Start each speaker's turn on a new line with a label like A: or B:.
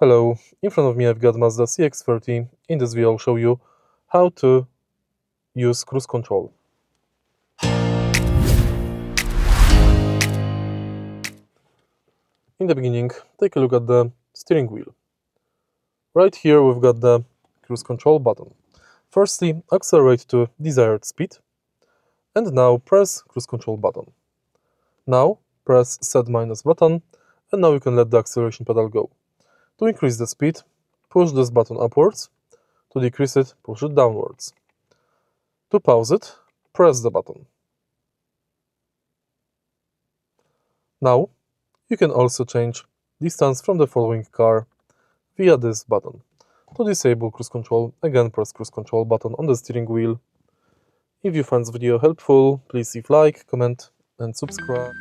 A: Hello, in front of me I've got Mazda CX-30. In this video I'll show you how to use cruise control. In the beginning, take a look at the steering wheel. Right here we've got the cruise control button. Firstly, accelerate to desired speed, and now press cruise control button. Now press set minus button, and now you can let the acceleration pedal go. To increase the speed, push this button upwards. To decrease it, push it downwards. To pause it, press the button. Now, you can also change distance from the following car via this button. To disable cruise control, again press cruise control button on the steering wheel. If you find this video helpful, please leave like, comment and subscribe.